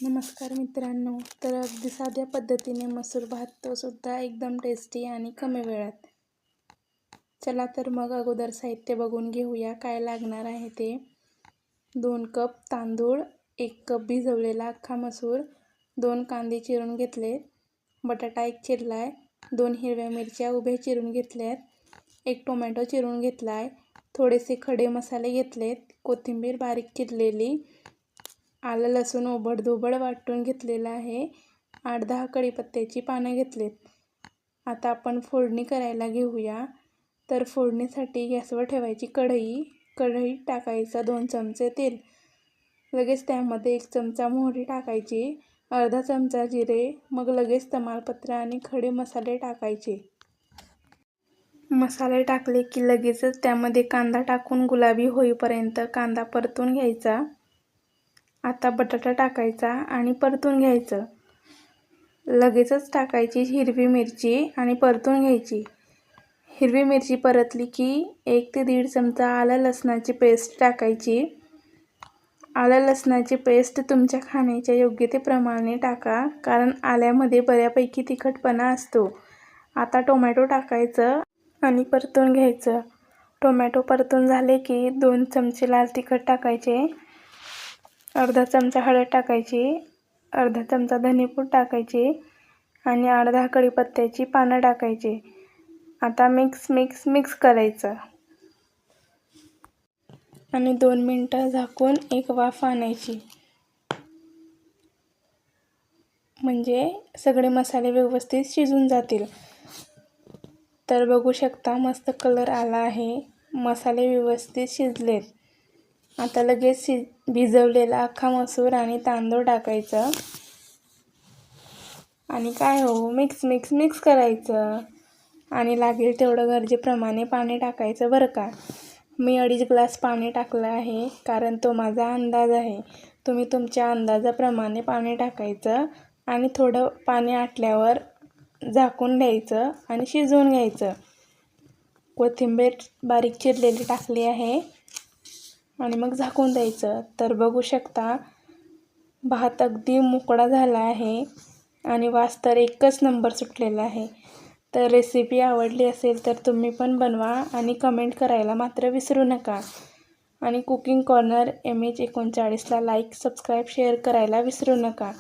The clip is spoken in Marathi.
नमस्कार मित्रांनो. तर अगदी साध्या पद्धतीने मसूर भात तो सुद्धा एकदम टेस्टी आणि कमी वेळात. चला तर मग अगोदर साहित्य बघून घेऊया काय लागणार आहे ते. 2 कप तांदूळ, 1 कप भिजवलेला अख्खा मसूर, 2 कांदे चिरून घेतले, बटाटा 1 चिरला आहे, 2 हिरव्या मिरच्या उभ्या चिरून घेतल्यात, 1 टोमॅटो चिरून घेतला आहे, थोडेसे खडे मसाले घेतलेत, कोथिंबीर बारीक चिरलेली, आलं लसूण ओबडधोबड वाटून घेतलेलं आहे, 8-10 कढीपत्त्याची पानं घेतलेत. आता आपण फोडणी करायला घेऊया. तर फोडणीसाठी गॅसवर ठेवायची कढई टाकायचा 2 चमचे तेल, लगेच त्यामध्ये 1 चमचा मोहरी टाकायची, अर्धा चमचा जिरे, मग लगेच तमालपत्र आणि खडे मसाले टाकायचे. मसाले टाकले की लगेचच त्यामध्ये कांदा टाकून गुलाबी होईपर्यंत कांदा परतून घ्यायचा. आता बटाटा टाकायचा आणि परतून घ्यायचं. लगेचच टाकायची हिरवी मिरची आणि परतून घ्यायची. हिरवी मिरची परतली की 1 ते 1.5 चमचा आलं लसणाची पेस्ट टाकायची. आलं लसणाची पेस्ट तुमच्या खाण्याच्या योग्यतेप्रमाणे टाका, कारण आल्यामध्ये बऱ्यापैकी तिखटपणा असतो. आता टोमॅटो टाकायचं आणि परतून घ्यायचं. टोमॅटो परतून झाले की 2 चमचे लाल तिखट टाकायचे, अर्धा चमचा हळद टाकायची, अर्धा चमचा धनेपूड टाकायची आणि 8-10 कढीपत्त्याची पानं टाकायची. आता मिक्स करायचं आणि 2 मिनटं झाकून एक वाफ आणायची, म्हणजे सगळे मसाले व्यवस्थित शिजून जातील. तर बघू शकता मस्त कलर आला आहे, मसाले व्यवस्थित शिजलेत. आता लगेच भिजवलेला अख्खा मसूर आणि तांदूळ टाकायचं आणि मिक्स करायचं आणि लागेल तेवढं गरजेप्रमाणे पाणी टाकायचं बरं का. मी 2.5 ग्लास पाणी टाकलं आहे, कारण तो माझा अंदाज आहे. तुम्ही तुमच्या अंदाजाप्रमाणे पाणी टाकायचं आणि थोडं पाणी आटल्यावर झाकून द्यायचं आणि शिजवून घ्यायचं. कोथिंबीर बारीक चिरलेली टाकली आहे आणि मग झाकून द्यायचं. तर बघू शकता भात अगदी मोकळा झाला आहे आणि वास तर एकच नंबर सुटलेला आहे. तर रेसिपी आवडली असेल तर तुम्ही पण बनवा आणि कमेंट करायला मात्र विसरू नका. आणि कुकिंग कॉर्नर MH39ला लाईक, सबस्क्राईब, शेअर करायला विसरू नका.